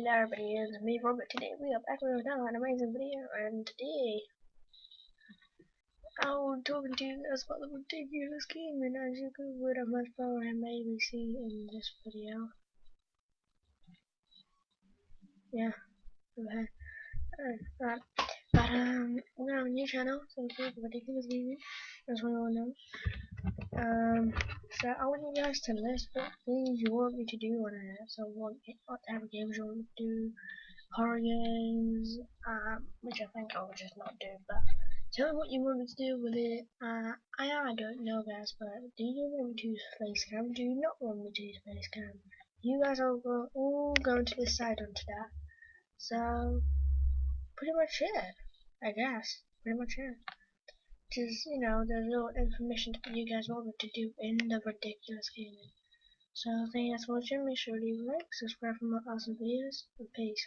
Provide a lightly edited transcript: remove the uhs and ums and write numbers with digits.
Hello everybody, it's me Robert. Today we are back with another amazing video, and today I'm talking to you guys about the ridiculous game, and as you can with how much power I maybe see in this video. Yeah, okay. Right. But we're on a new channel, so it's called Ridiculous Gaming, as we all know. So I want you guys to list what things you want me to do on it. So what type of games you want me to do, horror games, which I think I will just not do, but tell me what you want me to do with it. I don't know guys, but do you want me to use Facecam? Do you not want me to use Facecam? You guys are all going to decide onto that. So, pretty much it, I guess. Pretty much it. Just, you know, there's little information that you guys want me to do in the ridiculous gaming. So, thank you guys for watching. Make sure to leave a like, subscribe for more awesome videos, and peace.